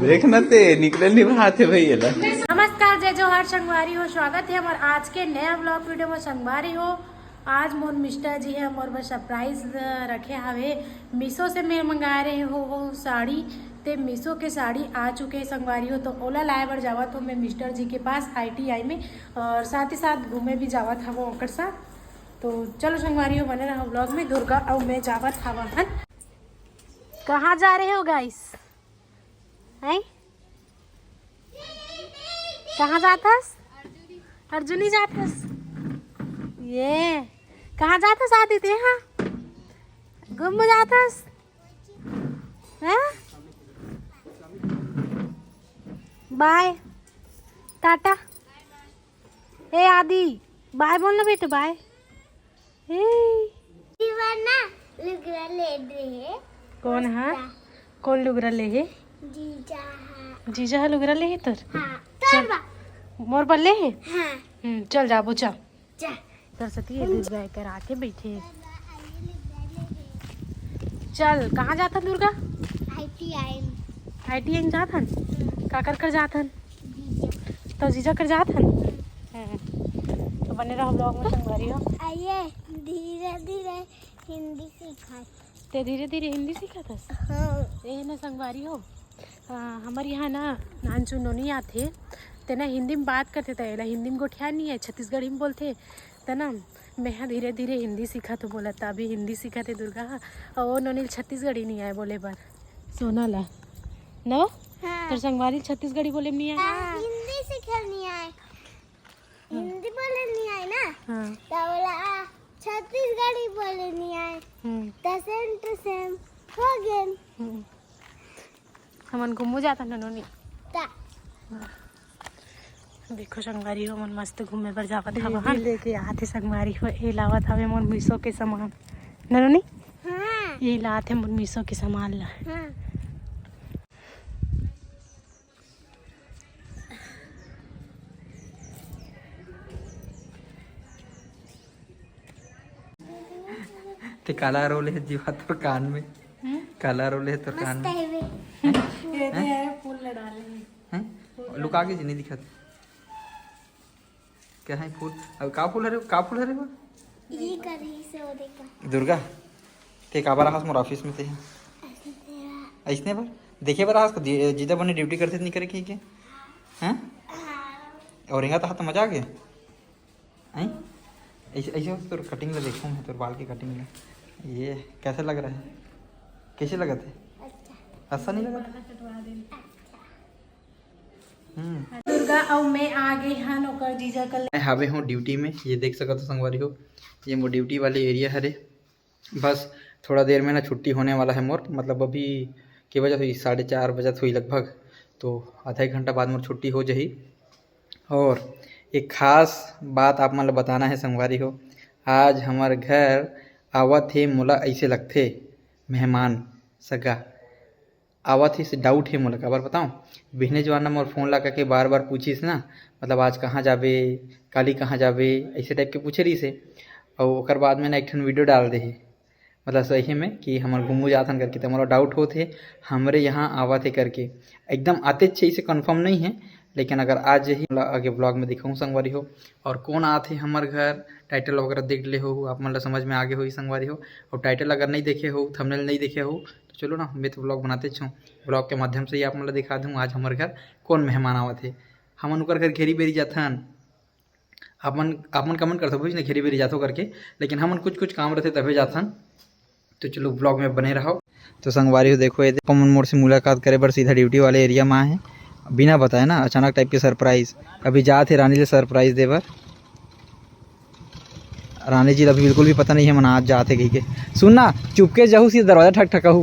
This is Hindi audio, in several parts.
देखना ते निकले नहीं हाथे भैया। नमस्कार, जय जोहार संगवारी हो। स्वागत है हमारे आज के नया ब्लॉग वीडियो में। संगवारी हो, आज मोर मिस्टर जी है मोर बस सरप्राइज रखे हवे। मीशो से मैं मंगा रहे हो साड़ी, ते मीशो के साड़ी आ चुके हैं संगवारी हो। तो ओला लाए बर जावा तो मैं मिस्टर जी के पास ITI में, और साथ ही साथ घूमे भी जावा था वो ओकर साथ। तो चलो संगवारी हो, बने रहो ब्लॉग में। दुर्गा और मैं जावा था वहाँ। कहाँ जा रहे हो गाइस? हैं कहाँ जाथस? अर्जुनी जाथस। ये कहाँ जाथस? आदित्य हाँ घूम जाथस हैं? बाय टाटा। ए आदि बाय बोलना बेटे, बाय। लुगरा ले दे। कौन है? कौन लुगरा ले है? जीजा है लुगरा ले है तर। हाँ, चल मोर बल्ले है। हाँ, चल जाबो चल। सरस्वती है दुर्गा कर आके बैठे। चल कहाँ जाता दुर्गा? ITI जाथन। का कर जाथन? तो जीजा कर जाथन। तो बने रहो ब्लॉग में संगवारी हो। आइए धीरे धीरे हिंदी सीखा। ते धीरे धीरे हिंदी सीखा था। हाँ, ये ना संगवारी हो, हमारे यहाँ ना नानचू नोनी आते ते ना हिंदी में बात करते थे। हिंदी में गोठिया नहीं है, छत्तीसगढ़ी में बोलते तो ना। मैं यहाँ धीरे धीरे हिंदी सीखा तो बोला था, अभी हिंदी सीखा थे दुर्गा। और वो नोनी छत्तीसगढ़ी नहीं आए बोले पर। सोना ला नो हाँ, तो संगवारी छत्तीसगढ़ी बोले नहीं आए। हिंदी सीखल नहीं आए, हिंदी बोले नहीं आए ना। हाँ तो बोला छत्तीसगढ़ी बोले नहीं आए। तो सेम टू सेम हो गए। हमन घूमू जाता ना नोनी। ता देखो संगवारी हो, मन मस्त घूमे पर जावत था वहाँ लेके आते। संगवारी हो ये लावत हवे मोर मीशो के सामान ना नोनी। हाँ, यही लाते मोर मीशो के सामान ला। हाँ, ते काला रोले है जीवा तो कान में, काला रोले है तो कान में। फूल डाले हैं लुका के नहीं दिखत क्या है फूल? अब का फूल है? का फूल है वो? ये कर रही से वो देखा। दुर्गा ते का बार हास मोर ऑफिस में ते ऐसने बार देखे बार हास को जीजा बने ड्यूटी करते नहीं करे के हैं? और यहाँ तो मजा आ गया हैं। ऐसे ऐसे तो कटिंग में देखूँ मैं तो बाल की कटिंग में। ये कैसा लग रहा है? कैसे लगा थे? अच्छा नहीं लगा था? दुर्गा और मैं आ गई हाँ नौकर जीजा कल। मैं हावे हूँ ड्यूटी में। ये देख सकते हो संगवारी हो, ये मोर ड्यूटी वाले एरिया है रे। बस थोड़ा देर में ना छुट्टी होने वाला है मोर, मतलब अभी के बजे हुई 4:30 बजे हुई लगभग। तो आधा एक घंटा बाद मोर छुट्टी हो जाही। और एक खास बात आप मन ला बताना है संगवारी हो, आज हमारे घर आवत है मोला ऐसे लगथे मेहमान सगा आवत है से डाउट है मोला। काबर बताऊँ? बिहने जवाना मोर फोन लगा के बार बार पूछिस ना, मतलब आज कहाँ जाबे, काली कहाँ जाबे, ऐसे टाइप के पूछे रही से। और ओकर बाद में ना एक ठन वीडियो डाल दे है, मतलब सही में कि हमारे घूमू जाथन करके। तो मोला डाउट होते हमरे यहाँ आवत है करके। एकदम आते अच्छे से कंफर्म नहीं है, लेकिन अगर आज ही आगे ब्लॉग में दिखाऊँ संगवारी हो। और कौन आते हमारे घर, टाइटल वगैरह देख ले हो, आप मतलब समझ में आगे हो संगवारी हो। और टाइटल अगर नहीं देखे हो, थंबनेल नहीं देखे हो, तो चलो ना मैं तो ब्लॉग बनाते छूँ। ब्लॉग के माध्यम से ही आप मतलब दिखा दूँ आज हमारे घर कौन मेहमान आवत है। हमन उकर घर घेरी बेरी जाथन। आपमन कमेंट करते बुझ ना घेरी बेरी जाथो करके, लेकिन हमन कुछ कुछ काम रहते तभी जाथन। तो चलो ब्लॉग में बने रहो। तो संगवारी हो देखो, ये कॉमन मोड़ से मुलाकात करे पर सीधा ड्यूटी वाले एरिया में आए, बिना बताए ना अचानक टाइप के सरप्राइज। अभी जा थे रानी जी सरप्राइज दे बर। रानी जी अभी बिल्कुल भी पता नहीं है मन आज जाते कही के। सुनना चुपके जाहू सीधा दरवाजा ठकठकाहू।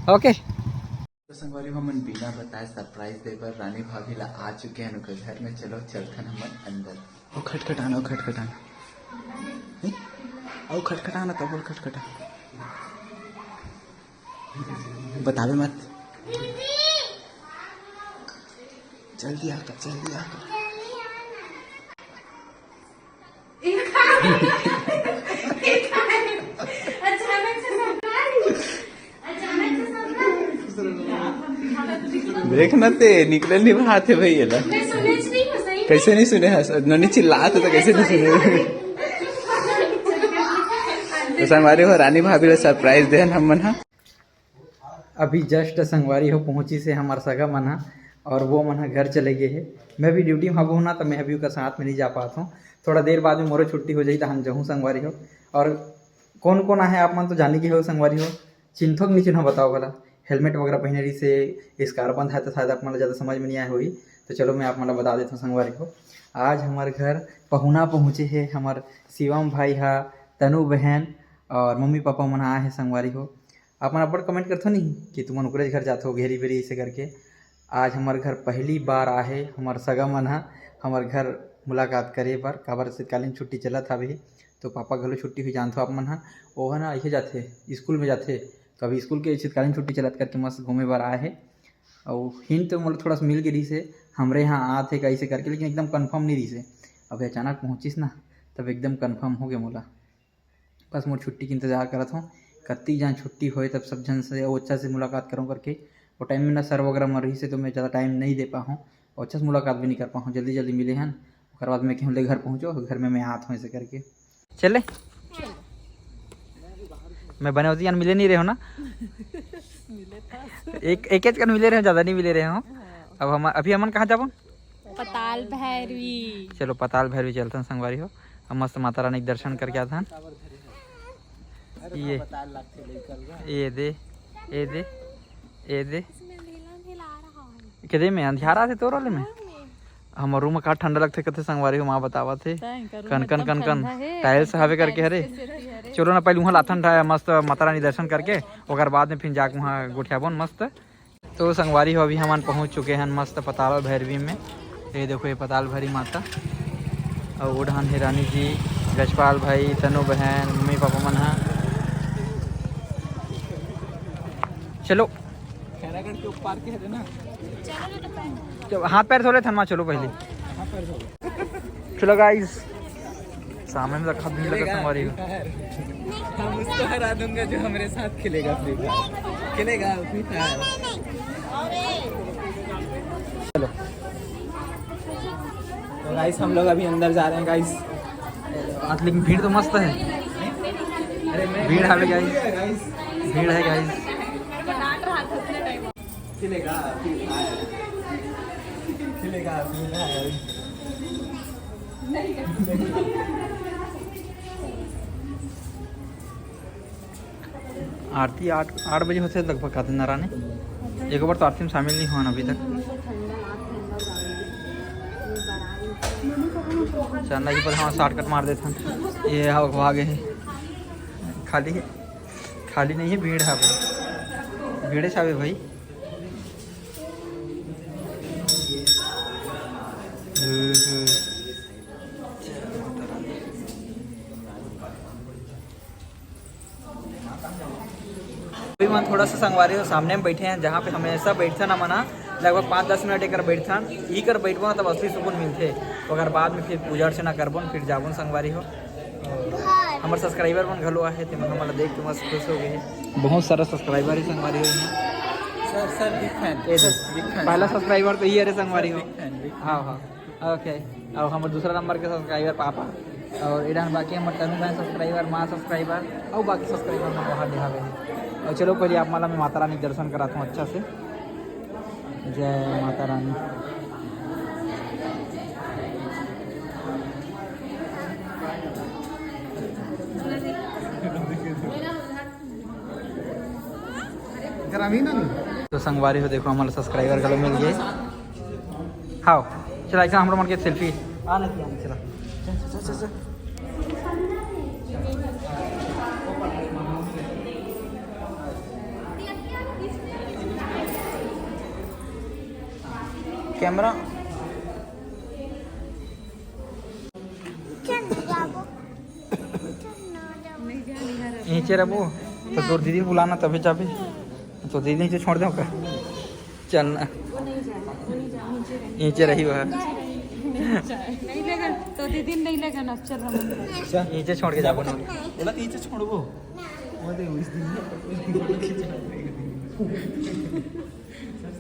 ओके तो संगवारी हमन बिना बताए सरप्राइज दे बर रानी भाभी ला आ चुके हैं उनके घर में। चलो चलथन हमन अंदर। ओ खटखटाना, ओ खटखटाना, ओ खटखटाना, तब बोल खटखटा, बतावे मत, जल्दी आ कर, जल्दी आ कर। देखना ते निकले नहीं बात है भाई ये ना कैसे नहीं सुने ननी चिल्लाते तो कैसे नहीं सुने तो संगवारी हो रानी भाभी सरप्राइज दे हम मना अभी जस्ट संगवारी हो पहुंची से हमार सगा मना और वो मना घर चले गए है। मैं भी ड्यूटी में हूँ ना तो मैं अभी उसका साथ में नहीं जा पाता हूँ। थोड़ा देर बाद में मोरे छुट्टी हो जाए तो हम जाऊँ संगवारी हो। और कौन कौन है आप मन तो जाने की हो संगवारी हो, चिन्हों नहीं चिन्ह बताओ भला। हेलमेट वगैरह पहने रही से स्कार बंद है तो शायद आप मतलब ज़्यादा समझ में नहीं आए हुई, तो चलो मैं आप मतलब बता देता हूँ संगवारी को। आज हमारे घर पहुना पहुँचे है हमार शिवम भाई हा, तनु बहन और मम्मी पापा मन आए हैं संगवारी हो। आप मन अपन कमेंट करते हो नहीं कि तुम उनकरे घर जाते हो घेरी बेरी ऐसे करके। आज हमारे घर पहली बार आए हमार सगा मन हा हमारे घर मुलाकात करे बर, काबर शीतकालीन छुट्टी चला था अभी तो पापा घलो छुट्टी हुई जानते हो आप मन हा। वो है ना ये जाते स्कूल में जाते तो अभी स्कूल के शीतकालीन छुट्टी चलत करके मस्त घूमे बार आए है। और हिंट तो मतलब थोड़ा सा मिल गई से हमरे यहाँ आते कैसे करके, लेकिन एकदम कंफर्म नहीं रही से। अभी अचानक पहुँचिस ना तब एकदम कंफर्म हो गया मोला। बस मोर छुट्टी की इंतज़ार करत हूँ कत्ती जहाँ छुट्टी होए तब सब जन से और अच्छा से मुलाकात करूँ करके। वो टाइम में ना सर वगैरह मर रही से तो मैं ज़्यादा टाइम नहीं दे पा हूँ और अच्छा से मुलाकात भी नहीं कर पा हूँ। जल्दी जल्दी मिले हैं उसके बाद मैं कहूँ ले घर पहुँचो, घर में मैं आता हूँ ऐसे करके। चले मैं बने होती मिले नहीं रहे हो ना एक एक कर मिले रहे हो, ज़्यादा नहीं मिले रहे हो। अब हम अभी हमन कहाँ जाबो? पताल भैरवी। चलो पताल भैरवी चलते हैं संगवारी हो। हम मस्त माता रानी के दर्शन करके आते हैं। ये दे ये दे ये दे किधे में अंधियारा थे तो रोले में हमारे रूम में का ठंडा लगते कथे संगवारी हो माँ बतावा थे कन कन कन कन टाइल्स हवे करके। हरे चलो ना पहले वहाँ लाथन था मस्त माता रानी दर्शन करके और बाद में फिर जाके वहाँ गोठियाबोन मस्त। तो संगवारी हो अभी हम पहुँच चुके हैं मस्त पताल भैरवी में। ये देखो ये पताल भैरवी माता और उड़ान है रानी जी, गजपाल भाई, तनु बहन, मम्मी पापा मन है। चलो हाथ पैर धो ले थनमा। चलो पहले चलो गाइस सामने में रखा भीड़ लगा हमारी। हम उसको हरा दूंगा जो हमारे साथ खेलेगा फ्री फायर खेलेगा फ्री फायर। चलो तो गाइस हम लोग अभी अंदर जा रहे हैं गाइस। आज लेकिन भीड़ तो मस्त है, भीड़ है गाइस, भीड़ है गाइस। खेलेगा खेलेगा आरती 8 बजे होते लगभग खाते नारायण। एक बार तो आरती में शामिल नहीं हुआ अभी तक। चंदा जी पर हाँ शॉर्टकट मार देते हैं। ये आगे है खाली है, खाली नहीं है, भीड़ है भाई, भीड़ है भाई। अभी मैं थोड़ा सा संगवारी हो सामने में बैठे हैं जहाँ पे हमेशा बैठते ना मना लगभग 5-10 मिनट एक बैठता ई कर बैठबो तब असली सुकून मिलते। अगर बाद में फिर पूजा अर्चना करबो फिर जाबो संगवारी हो। हमारे सब्सक्राइबर मन घलो आहे ते मन हमला देख के मस्त खुश हो गए। बहुत सारा सब्सक्राइबर ही संगवारी हो सर सर बिग फैन। पहला सब्सक्राइबर तो ये है संगवारी हो। हाँ हाँ ओके। और हमारे दूसरा नंबर के सब्सक्राइबर पापा और इधर बाकी हमारे तनु बहन सब्सक्राइबर, माँ सब्सक्राइबर और बाकी सब्सक्राइबर में बाहर दिखा गए। और चलो पहले आप माला मैं माता रानी दर्शन कराता हूँ अच्छा से। जय माता रानी। तो संगवारी हो देखो हमारे सब्सक्राइबर गलो मिल गए। हाँ चला ऐसा हमारे मन के सेल्फी आने चला कैमरा नीचे रहो तो तोर दीदी बुलाना तभी जाबे तो दीदी नीचे छोड़ दो का चलना नीचे रही वह नहीं लेगा तो दीदी नहीं लेगा ना। चल हम नीचे छोड़ के जाबो ना बोला नीचे छोड़बो वो दे उस दिन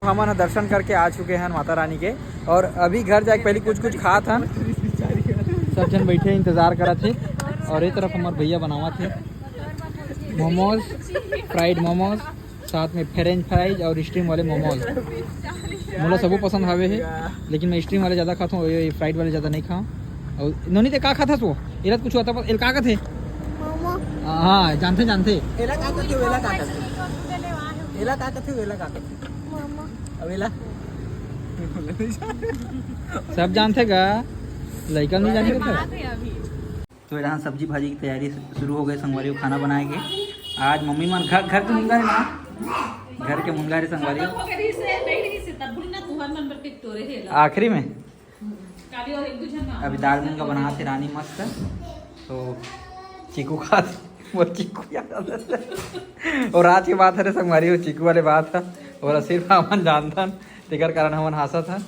हम ना दर्शन करके आ चुके हैं माता रानी के और अभी घर जाके पहले कुछ खा था। सब जन बैठे इंतज़ार करा थे और एक तरफ हमारे भैया बनावा थे मोमोज, फ्राइड मोमोज, साथ में फ्रेंच फ्राइज और स्टीम वाले मोमोज। मुझे सबको पसंद हावे है, लेकिन मैं स्टीम वाले ज़्यादा खाता हूँ, ये फ्राइड वाले ज़्यादा नहीं खाऊँ। और नोनी ते का खाता तो एला कुछ आता पर एल का थे? हाँ जानते जानते एला का थे, वेला का थे, एला का थे, वेला का थे, अवेला सब जानते गा, लड़का नहीं जाने का। तो यहाँ सब्जी भाजी की तैयारी शुरू हो गई। संगवारी को खाना बनाए के आज मम्मी मन घर के मुंगा है ना, घर के मुंगा है संगवारी आखिरी में। अभी दाल मुंगा बना थे रानी मस्त, तो चीकू खा वो चीकू याद आता है। और आज की बात है संगवारी वो चीकू वाले बात था और सिर्फ हमन जानता तेकर कारण हमन हंसा था।